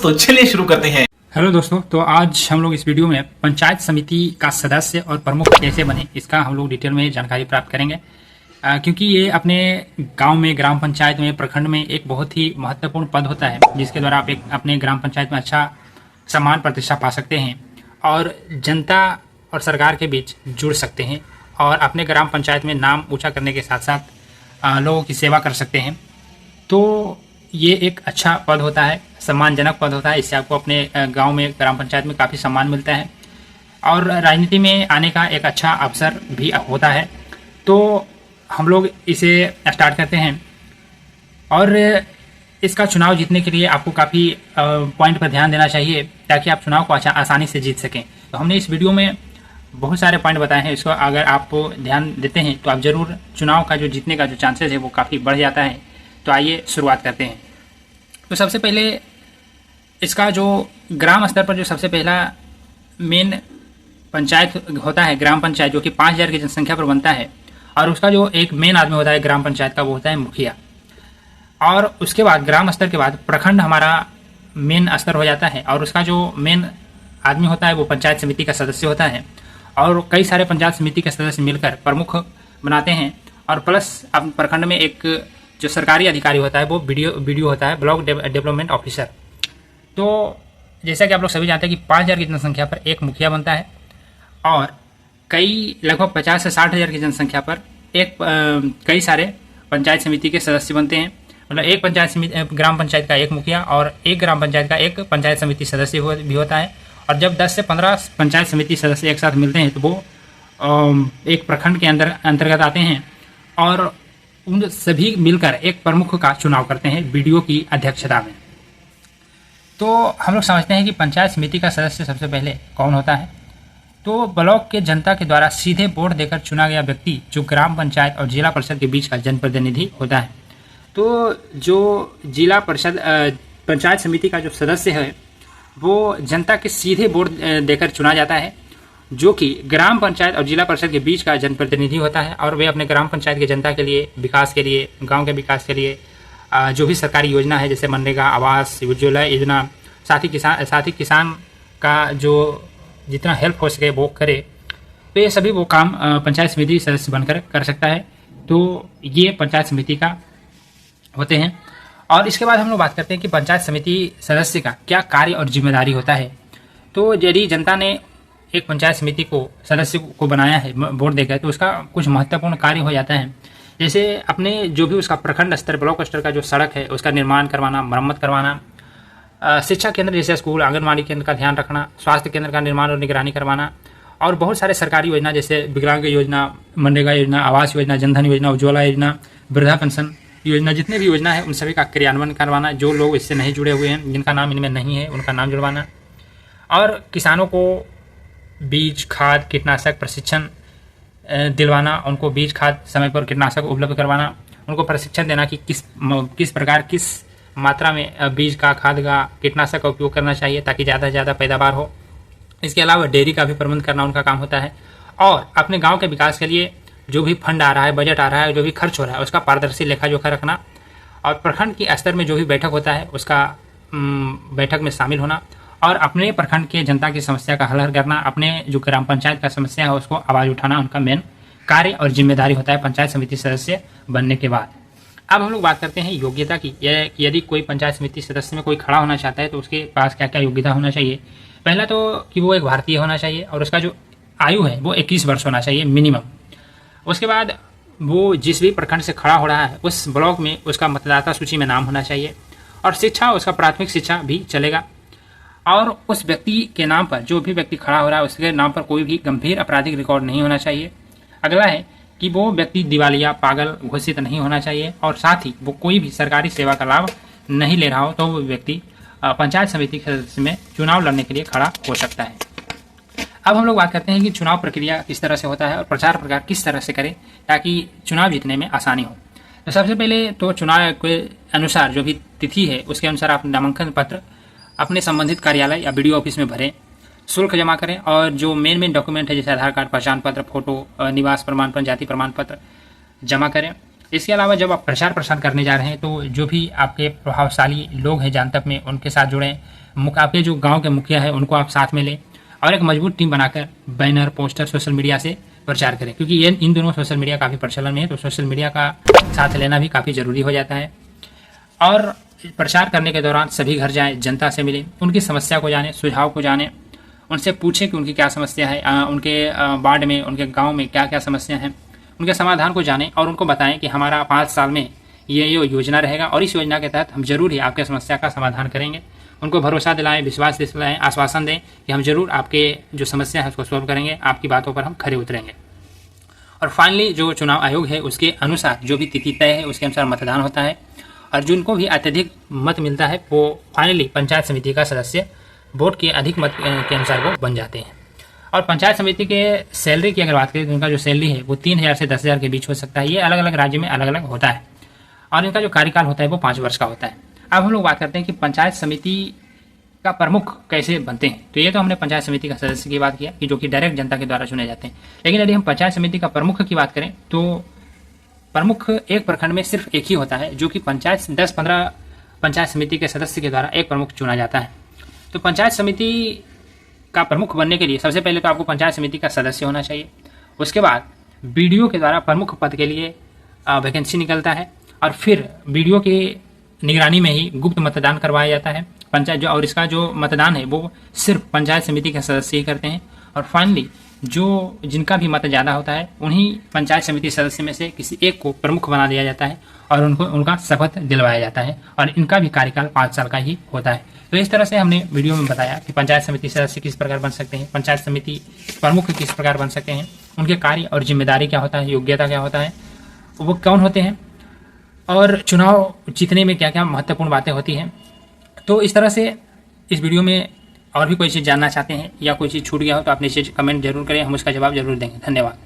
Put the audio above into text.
तो चलिए शुरू करते हैं। हेलो दोस्तों, तो आज हम लोग इस वीडियो में पंचायत समिति का सदस्य और प्रमुख कैसे बने इसका हम लोग डिटेल में जानकारी प्राप्त करेंगे। क्योंकि ये अपने गांव में, ग्राम पंचायत में, प्रखंड में एक बहुत ही महत्वपूर्ण पद होता है जिसके द्वारा आप एक अपने ग्राम पंचायत में अच्छा सम्मान प्रतिष्ठा पा सकते हैं और जनता और सरकार के बीच जुड़ सकते हैं और अपने ग्राम पंचायत में नाम ऊँचा करने के साथ साथ लोगों की सेवा कर सकते हैं। तो ये एक अच्छा पद होता है, सम्मानजनक पद होता है। इससे आपको अपने गांव में, ग्राम पंचायत में काफ़ी सम्मान मिलता है और राजनीति में आने का एक अच्छा अवसर भी होता है। तो हम लोग इसे स्टार्ट करते हैं और इसका चुनाव जीतने के लिए आपको काफ़ी पॉइंट पर ध्यान देना चाहिए ताकि आप चुनाव को आसानी से जीत सकें। तो हमने इस वीडियो में बहुत सारे पॉइंट बताए हैं। इसको अगर आप ध्यान देते हैं तो आप ज़रूर चुनाव का जो जीतने का जो चांसेस है वो काफ़ी बढ़ जाता है। तो आइए शुरुआत करते हैं। तो सबसे पहले इसका जो ग्राम स्तर पर जो सबसे पहला मेन पंचायत होता है, ग्राम पंचायत, जो कि 5000 की जनसंख्या पर बनता है और उसका जो एक मेन आदमी होता है ग्राम पंचायत का, वो होता है मुखिया। और उसके बाद ग्राम स्तर के बाद प्रखंड हमारा मेन स्तर हो जाता है और उसका जो मेन आदमी होता है वो पंचायत समिति का सदस्य होता है और कई सारे पंचायत समिति के सदस्य मिलकर प्रमुख बनाते हैं। और प्लस अब प्रखंड में एक जो सरकारी अधिकारी होता है वो बीडीओ होता है, ब्लॉक डेवलपमेंट ऑफिसर। तो जैसा कि आप लोग सभी जानते हैं कि 5000 की जनसंख्या पर एक मुखिया बनता है और लगभग 50 से 60 हज़ार की जनसंख्या पर कई सारे पंचायत समिति के सदस्य बनते हैं। मतलब एक पंचायत समिति, ग्राम पंचायत का एक मुखिया और एक ग्राम पंचायत का एक पंचायत समिति सदस्य भी होता है। और जब 10 से 15 पंचायत समिति सदस्य एक साथ मिलते हैं तो वो एक प्रखंड के अंतर्गत आते हैं और उन सभी मिलकर एक प्रमुख का चुनाव करते हैं बीडीओ की अध्यक्षता में। तो हम लोग समझते हैं कि पंचायत समिति का सदस्य सबसे पहले कौन होता है। तो ब्लॉक के जनता के द्वारा सीधे वोट देकर चुना गया व्यक्ति जो ग्राम पंचायत और जिला परिषद के बीच का जनप्रतिनिधि होता है। तो जो जिला परिषद पंचायत समिति का जो सदस्य है वो जनता के सीधे वोट देकर चुना जाता है, जो कि ग्राम पंचायत और जिला परिषद के बीच का जनप्रतिनिधि होता है। और वे अपने ग्राम पंचायत के जनता के लिए, विकास के लिए, गांव के विकास के लिए जो भी सरकारी योजना है जैसे मनरेगा, आवास, उज्ज्वला योजना, साथ ही किसान का जो जितना हेल्प हो सके वो करे। तो ये सभी वो काम पंचायत समिति सदस्य बनकर कर सकता है। तो ये पंचायत समिति का होते हैं। और इसके बाद हम लोग बात करते हैं कि पंचायत समिति सदस्य का क्या कार्य और जिम्मेदारी होता है। तो यदि जनता ने एक पंचायत समिति को सदस्य को बनाया है वोट देकर, तो उसका कुछ महत्वपूर्ण कार्य हो जाता है। जैसे अपने जो भी उसका प्रखंड स्तर, ब्लॉक स्तर का जो सड़क है उसका निर्माण करवाना, मरम्मत करवाना, शिक्षा केंद्र जैसे स्कूल, आंगनबाड़ी केंद्र का ध्यान रखना, स्वास्थ्य केंद्र का निर्माण और निगरानी करवाना और बहुत सारे सरकारी योजना जैसे विकलांग योजना, मनरेगा योजना, आवास योजना, जनधन योजना, उज्ज्वला योजना, वृद्धा पेंशन योजना, जितने भी योजना है उन सभी का क्रियान्वयन करवाना। जो लोग इससे नहीं जुड़े हुए हैं, जिनका नाम इनमें नहीं है, उनका नाम जुड़वाना। और किसानों को बीज, खाद, कीटनाशक प्रशिक्षण दिलवाना, उनको बीज, खाद समय पर कीटनाशक उपलब्ध करवाना, उनको प्रशिक्षण देना कि किस प्रकार, किस मात्रा में बीज का, खाद का, कीटनाशक का उपयोग करना चाहिए ताकि ज़्यादा से ज़्यादा पैदावार हो। इसके अलावा डेयरी का भी प्रबंध करना उनका काम होता है। और अपने गांव के विकास के लिए जो भी फंड आ रहा है, बजट आ रहा है, जो भी खर्च हो रहा है उसका पारदर्शी लेखा जोखा रखना और प्रखंड की स्तर में जो भी बैठक होता है उसका बैठक में शामिल होना और अपने प्रखंड के जनता की समस्या का हल करना, अपने जो ग्राम पंचायत का समस्या है उसको आवाज़ उठाना उनका मेन कार्य और जिम्मेदारी होता है पंचायत समिति सदस्य बनने के बाद। अब हम लोग बात करते हैं योग्यता की। यदि कोई पंचायत समिति सदस्य में कोई खड़ा होना चाहता है तो उसके पास क्या क्या योग्यता होना चाहिए। पहला तो कि वो एक भारतीय होना चाहिए और उसका जो आयु है वो 21 वर्ष होना चाहिए मिनिमम। उसके बाद वो जिस भी प्रखंड से खड़ा हो रहा है उस ब्लॉक में उसका मतदाता सूची में नाम होना चाहिए और शिक्षा, उसका प्राथमिक शिक्षा भी चलेगा। और उस व्यक्ति के नाम पर, जो भी व्यक्ति खड़ा हो रहा है उसके नाम पर कोई भी गंभीर आपराधिक रिकॉर्ड नहीं होना चाहिए। अगला है कि वो व्यक्ति दिवालिया, पागल घोषित नहीं होना चाहिए और साथ ही वो कोई भी सरकारी सेवा का लाभ नहीं ले रहा हो तो वो व्यक्ति पंचायत समिति के सदस्य में चुनाव लड़ने के लिए खड़ा हो सकता है। अब हम लोग बात करते हैं कि चुनाव प्रक्रिया किस तरह से होता है और प्रचार प्रसार किस तरह से करें ताकि चुनाव जीतने में आसानी हो। तो सबसे पहले तो चुनाव के अनुसार जो भी तिथि है उसके अनुसार आप नामांकन पत्र अपने संबंधित कार्यालय या बीडीओ ऑफिस में भरें, शुल्क जमा करें और जो मेन डॉक्यूमेंट है जैसे आधार कार्ड, पहचान पत्र, फोटो, निवास प्रमाण पत्र, जाति प्रमाण पत्र जमा करें। इसके अलावा जब आप प्रचार प्रसार करने जा रहे हैं तो जो भी आपके प्रभावशाली लोग हैं जनतब में उनके साथ जुड़ें। आपके जो गांव के मुखिया है उनको आप साथ में लें और एक मजबूत टीम बनाकर बैनर पोस्टर सोशल मीडिया से प्रचार करें, क्योंकि ये इन दोनों सोशल मीडिया काफ़ी प्रचलन में है, तो सोशल मीडिया का साथ लेना भी काफ़ी ज़रूरी हो जाता है। और प्रचार करने के दौरान सभी घर जाएं, जनता से मिलें, उनकी समस्या को जानें, सुझाव को जानें, उनसे पूछें कि उनकी क्या समस्या है, उनके वार्ड में, उनके गाँव में क्या क्या समस्या हैं, उनके समाधान को जानें और उनको बताएं कि हमारा 5 साल में ये योजना रहेगा और इस योजना के तहत हम जरूर ही आपके समस्या का समाधान करेंगे। उनको भरोसा दिलाएं, विश्वास दिलाएं, आश्वासन दें कि हम जरूर आपके जो समस्या है उसको सॉल्व करेंगे, आपकी बातों पर हम खरे उतरेंगे। और फाइनली जो चुनाव आयोग है उसके अनुसार जो भी तिथि तय है उसके अनुसार मतदान होता है और जिनको भी अत्यधिक मत मिलता है वो फाइनली पंचायत समिति का सदस्य वोट के अधिक मत के अनुसार वो बन जाते हैं। और पंचायत समिति के सैलरी की अगर बात करें तो उनका जो सैलरी है वो 3,000 से 10,000 के बीच हो सकता है। ये अलग अलग राज्य में अलग अलग होता है और इनका जो कार्यकाल होता है वो 5 वर्ष का होता है। अब हम लोग बात करते हैं कि पंचायत समिति का प्रमुख कैसे बनते हैं। तो ये तो हमने पंचायत समिति का सदस्य की बात किया कि जो कि डायरेक्ट जनता के द्वारा चुने जाते हैं, लेकिन यदि हम पंचायत समिति का प्रमुख की बात करें तो प्रमुख एक प्रखंड में सिर्फ एक ही होता है, जो कि 10-15 पंचायत समिति के सदस्य के द्वारा एक प्रमुख चुना जाता है। तो पंचायत समिति का प्रमुख बनने के लिए सबसे पहले तो आपको पंचायत समिति का सदस्य होना चाहिए। उसके बाद बीडीओ के द्वारा प्रमुख पद के लिए वैकेंसी निकलता है और फिर बीडीओ के निगरानी में ही गुप्त मतदान करवाया जाता है पंचायत और इसका जो मतदान है वो सिर्फ पंचायत समिति के सदस्य ही करते हैं। और फाइनली जो जिनका भी मत ज़्यादा होता है उन्हीं पंचायत समिति सदस्य में से किसी एक को प्रमुख बना दिया जाता है और उनको उनका शपथ दिलवाया जाता है और इनका भी कार्यकाल 5 साल का ही होता है। तो इस तरह से हमने वीडियो में बताया कि पंचायत समिति सदस्य किस प्रकार बन सकते हैं, पंचायत समिति प्रमुख किस प्रकार बन सकते हैं, उनके कार्य और जिम्मेदारी क्या होता है, योग्यता क्या होता है, वो कौन होते हैं और चुनाव जीतने में क्या क्या महत्वपूर्ण बातें होती हैं। तो इस तरह से इस वीडियो में और भी कोई चीज़ जानना चाहते हैं या कोई चीज़ छूट गया हो तो आप नीचे कमेंट जरूर करें, हम उसका जवाब जरूर देंगे। धन्यवाद।